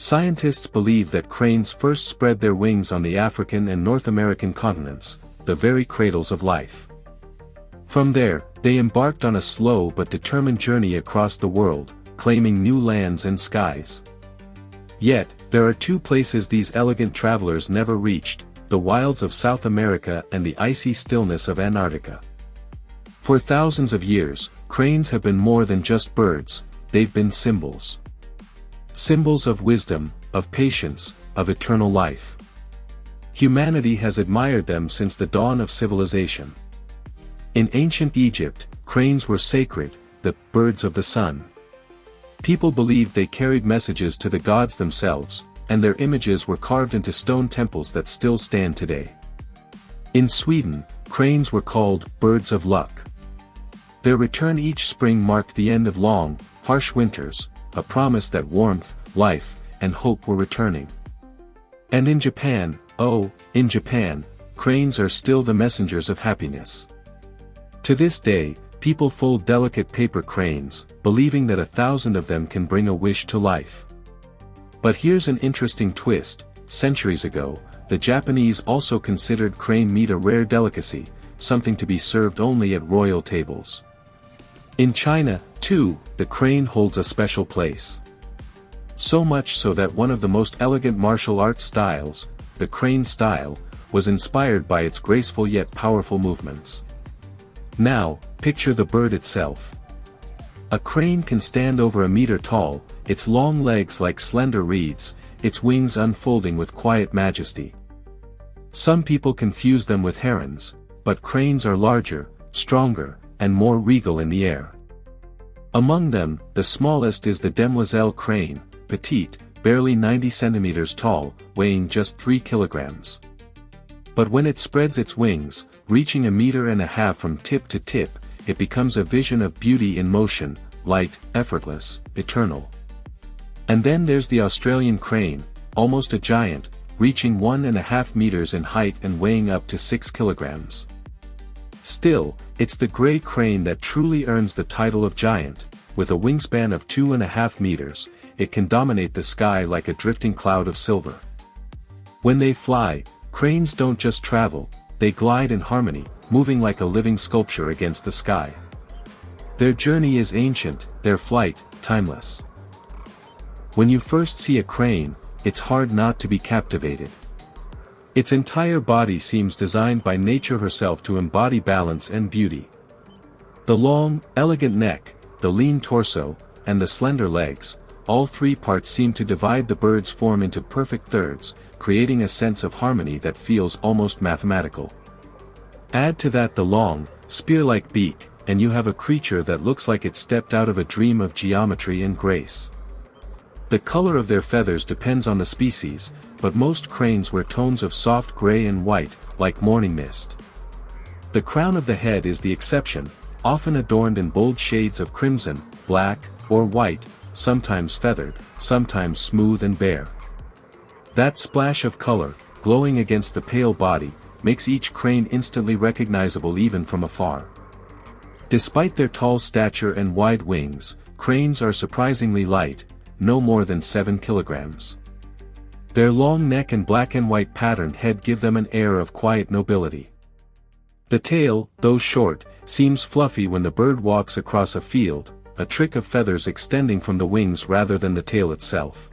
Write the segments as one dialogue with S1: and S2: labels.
S1: Scientists believe that cranes first spread their wings on the African and North American continents, the very cradles of life. From there, they embarked on a slow but determined journey across the world, claiming new lands and skies. Yet, there are two places these elegant travelers never reached: the wilds of South America and the icy stillness of Antarctica. For thousands of years, cranes have been more than just birds, they've been symbols. Symbols of wisdom, of patience, of eternal life. Humanity has admired them since the dawn of civilization. In ancient Egypt, cranes were sacred, the birds of the sun. People believed they carried messages to the gods themselves, and their images were carved into stone temples that still stand today. In Sweden, cranes were called birds of luck. Their return each spring marked the end of long, harsh winters, a promise that warmth, life, and hope were returning. And in Japan, in Japan, cranes are still the messengers of happiness. To this day, people fold delicate paper cranes, believing that 1,000 of them can bring a wish to life. But here's an interesting twist: centuries ago, the Japanese also considered crane meat a rare delicacy, something to be served only at royal tables. In China, too, the crane holds a special place. So much so that one of the most elegant martial arts styles, the crane style, was inspired by its graceful yet powerful movements. Now, picture the bird itself. A crane can stand over a meter tall, its long legs like slender reeds, its wings unfolding with quiet majesty. Some people confuse them with herons, but cranes are larger, stronger, and more regal in the air. Among them, the smallest is the demoiselle crane, petite, barely 90 centimeters tall, weighing just 3 kilograms. But when it spreads its wings, reaching 1.5 meters from tip to tip, it becomes a vision of beauty in motion, light, effortless, eternal. And then there's the Australian crane, almost a giant, reaching 1.5 meters in height and weighing up to 6 kilograms. Still, it's the grey crane that truly earns the title of giant. With a wingspan of 2.5 meters, it can dominate the sky like a drifting cloud of silver. When they fly, cranes don't just travel, they glide in harmony, moving like a living sculpture against the sky. Their journey is ancient, their flight, timeless. When you first see a crane, it's hard not to be captivated. Its entire body seems designed by nature herself to embody balance and beauty. The long, elegant neck, the lean torso, and the slender legs, all three parts seem to divide the bird's form into perfect thirds, creating a sense of harmony that feels almost mathematical. Add to that the long, spear-like beak, and you have a creature that looks like it stepped out of a dream of geometry and grace. The color of their feathers depends on the species, but most cranes wear tones of soft gray and white, like morning mist. The crown of the head is the exception, often adorned in bold shades of crimson, black, or white, sometimes feathered, sometimes smooth and bare. That splash of color, glowing against the pale body, makes each crane instantly recognizable even from afar. Despite their tall stature and wide wings, cranes are surprisingly light, no more than 7 kilograms. Their long neck and black and white patterned head give them an air of quiet nobility. The tail, though short, seems fluffy when the bird walks across a field, a trick of feathers extending from the wings rather than the tail itself.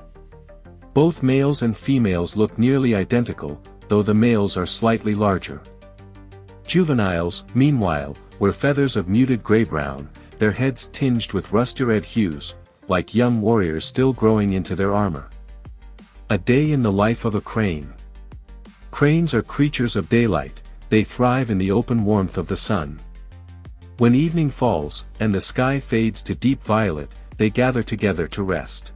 S1: Both males and females look nearly identical, though the males are slightly larger. Juveniles, meanwhile, wear feathers of muted gray-brown, their heads tinged with rusty-red hues, like young warriors still growing into their armor. A day in the life of a crane. Cranes are creatures of daylight, they thrive in the open warmth of the sun. When evening falls, and the sky fades to deep violet, they gather together to rest.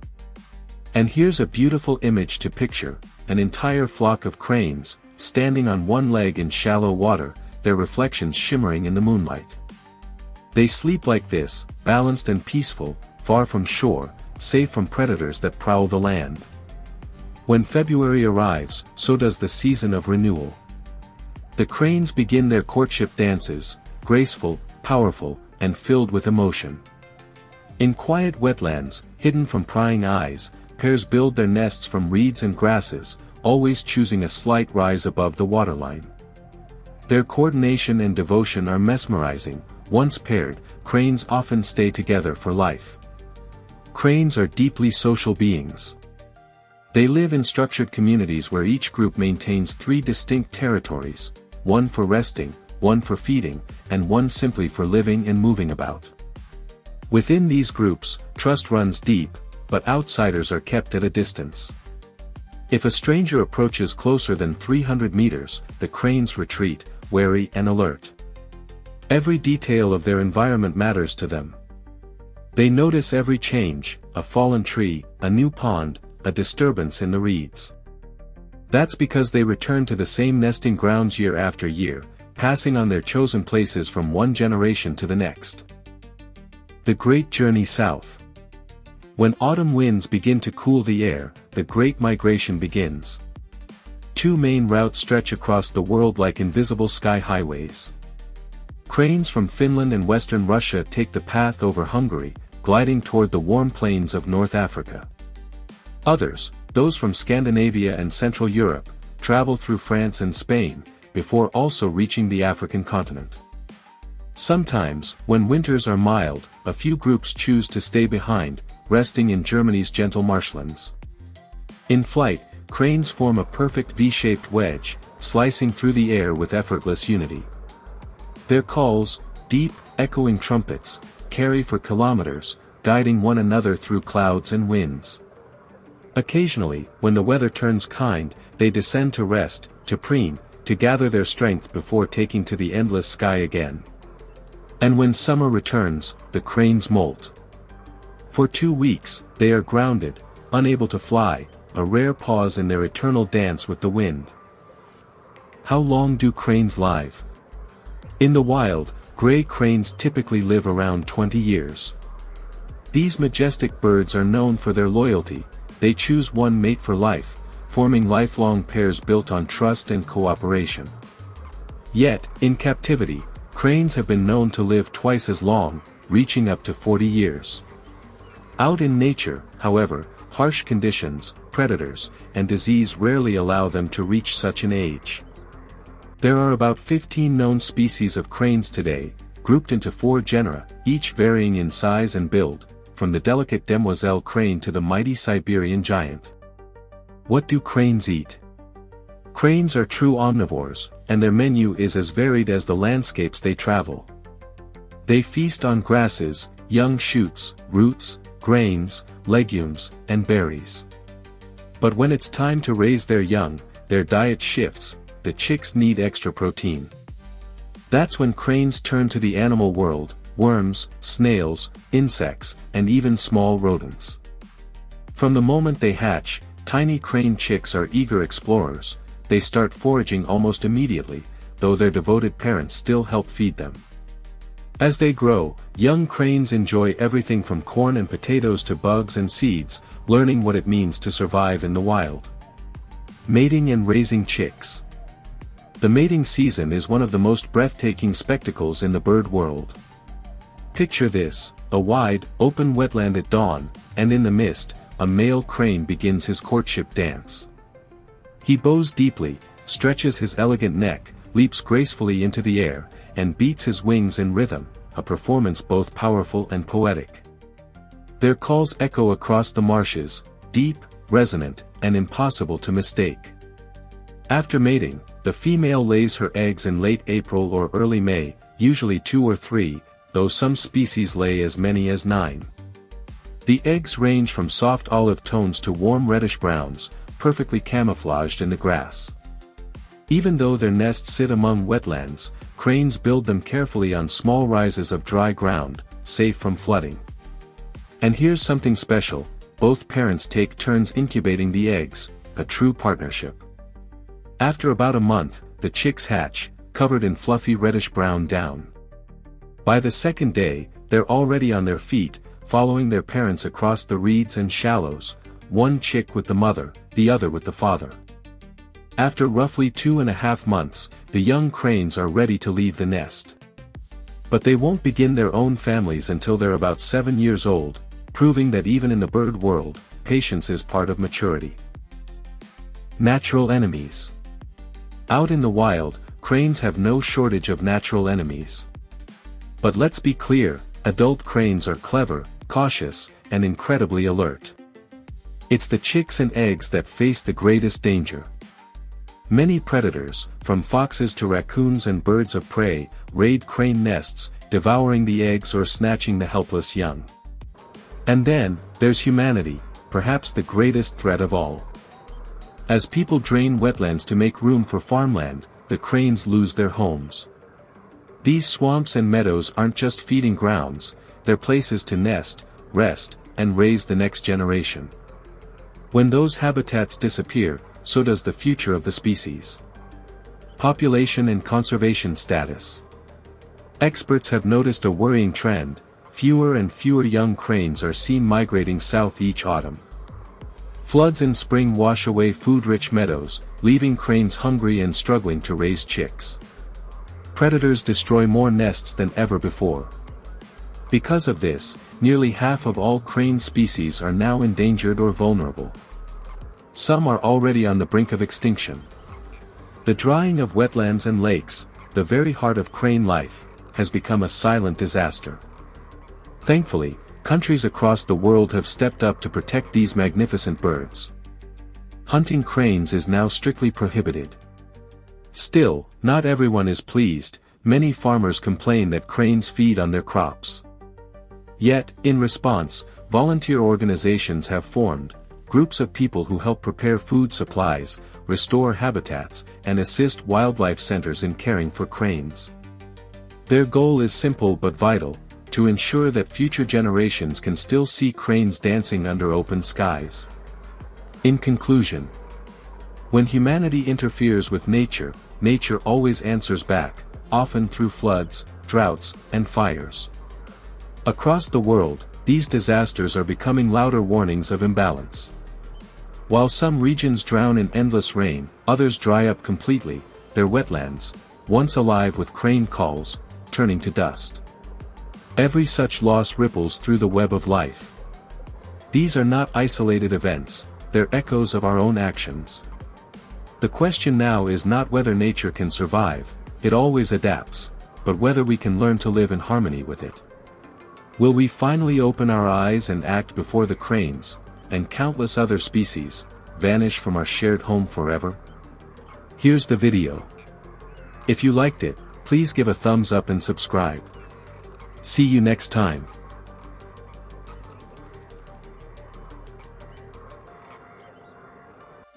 S1: And here's a beautiful image to picture: an entire flock of cranes, standing on one leg in shallow water, their reflections shimmering in the moonlight. They sleep like this, balanced and peaceful, far from shore, safe from predators that prowl the land. When February arrives, so does the season of renewal. The cranes begin their courtship dances, graceful, powerful, and filled with emotion. In quiet wetlands, hidden from prying eyes, pairs build their nests from reeds and grasses, always choosing a slight rise above the waterline. Their coordination and devotion are mesmerizing. Once paired, cranes often stay together for life. Cranes are deeply social beings. They live in structured communities where each group maintains 3 distinct territories, one for resting, one for feeding, and one simply for living and moving about. Within these groups, trust runs deep, but outsiders are kept at a distance. If a stranger approaches closer than 300 meters, the cranes retreat, wary and alert. Every detail of their environment matters to them. They notice every change, a fallen tree, a new pond, a disturbance in the reeds. That's because they return to the same nesting grounds year after year, passing on their chosen places from one generation to the next. The Great Journey South. When autumn winds begin to cool the air, the Great Migration begins. 2 main routes stretch across the world like invisible sky highways. Cranes from Finland and western Russia take the path over Hungary, gliding toward the warm plains of North Africa. Others, those from Scandinavia and Central Europe, travel through France and Spain, before also reaching the African continent. Sometimes, when winters are mild, a few groups choose to stay behind, resting in Germany's gentle marshlands. In flight, cranes form a perfect V-shaped wedge, slicing through the air with effortless unity. Their calls, deep, echoing trumpets, carry for kilometers, guiding one another through clouds and winds. Occasionally, when the weather turns kind, they descend to rest, to preen, to gather their strength before taking to the endless sky again. And when summer returns, the cranes molt. For 2 weeks, they are grounded, unable to fly, a rare pause in their eternal dance with the wind. How long do cranes live? In the wild, gray cranes typically live around 20 years. These majestic birds are known for their loyalty. They choose one mate for life, forming lifelong pairs built on trust and cooperation. Yet, in captivity, cranes have been known to live twice as long, reaching up to 40 years. Out in nature, however, harsh conditions, predators, and disease rarely allow them to reach such an age. There are about 15 known species of cranes today, grouped into 4 genera, each varying in size and build, from the delicate demoiselle crane to the mighty Siberian giant. What do cranes eat? Cranes are true omnivores, and their menu is as varied as the landscapes they travel. They feast on grasses, young shoots, roots, grains, legumes, and berries. But when it's time to raise their young, their diet shifts. The chicks need extra protein. That's when cranes turn to the animal world, worms, snails, insects, and even small rodents. From the moment they hatch, tiny crane chicks are eager explorers. They start foraging almost immediately, though their devoted parents still help feed them. As they grow, young cranes enjoy everything from corn and potatoes to bugs and seeds, learning what it means to survive in the wild. Mating and raising chicks. The mating season is one of the most breathtaking spectacles in the bird world. Picture this, a wide, open wetland at dawn, and in the mist, a male crane begins his courtship dance. He bows deeply, stretches his elegant neck, leaps gracefully into the air, and beats his wings in rhythm, a performance both powerful and poetic. Their calls echo across the marshes, deep, resonant, and impossible to mistake. After mating, the female lays her eggs in late April or early May, usually 2 or 3, though some species lay as many as 9. The eggs range from soft olive tones to warm reddish browns, perfectly camouflaged in the grass. Even though their nests sit among wetlands, cranes build them carefully on small rises of dry ground, safe from flooding. And here's something special, both parents take turns incubating the eggs, a true partnership. After about a month, the chicks hatch, covered in fluffy reddish-brown down. By the second day, they're already on their feet, following their parents across the reeds and shallows, one chick with the mother, the other with the father. After roughly 2.5 months, the young cranes are ready to leave the nest. But they won't begin their own families until they're about 7 years old, proving that even in the bird world, patience is part of maturity. Natural enemies. Out in the wild, cranes have no shortage of natural enemies. But let's be clear, adult cranes are clever, cautious, and incredibly alert. It's the chicks and eggs that face the greatest danger. Many predators, from foxes to raccoons and birds of prey, raid crane nests, devouring the eggs or snatching the helpless young. And then, there's humanity, perhaps the greatest threat of all. As people drain wetlands to make room for farmland, the cranes lose their homes. These swamps and meadows aren't just feeding grounds, they're places to nest, rest, and raise the next generation. When those habitats disappear, so does the future of the species. Population and conservation status. Experts have noticed a worrying trend: fewer and fewer young cranes are seen migrating south each autumn. Floods in spring wash away food-rich meadows, leaving cranes hungry and struggling to raise chicks. Predators destroy more nests than ever before. Because of this, nearly half of all crane species are now endangered or vulnerable. Some are already on the brink of extinction. The drying of wetlands and lakes, the very heart of crane life, has become a silent disaster. Thankfully, countries across the world have stepped up to protect these magnificent birds. Hunting cranes is now strictly prohibited. Still, not everyone is pleased. Many farmers complain that cranes feed on their crops. Yet, in response, volunteer organizations have formed, groups of people who help prepare food supplies, restore habitats, and assist wildlife centers in caring for cranes. Their goal is simple but vital: to ensure that future generations can still see cranes dancing under open skies. In conclusion, when humanity interferes with nature, nature always answers back, often through floods, droughts, and fires. Across the world, these disasters are becoming louder warnings of imbalance. While some regions drown in endless rain, others dry up completely, their wetlands, once alive with crane calls, turning to dust. Every such loss ripples through the web of life. These are not isolated events, they're echoes of our own actions. The question now is not whether nature can survive, it always adapts, but whether we can learn to live in harmony with it. Will we finally open our eyes and act before the cranes, and countless other species, vanish from our shared home forever? Here's the video. If you liked it, please give a thumbs up and subscribe. See you next time.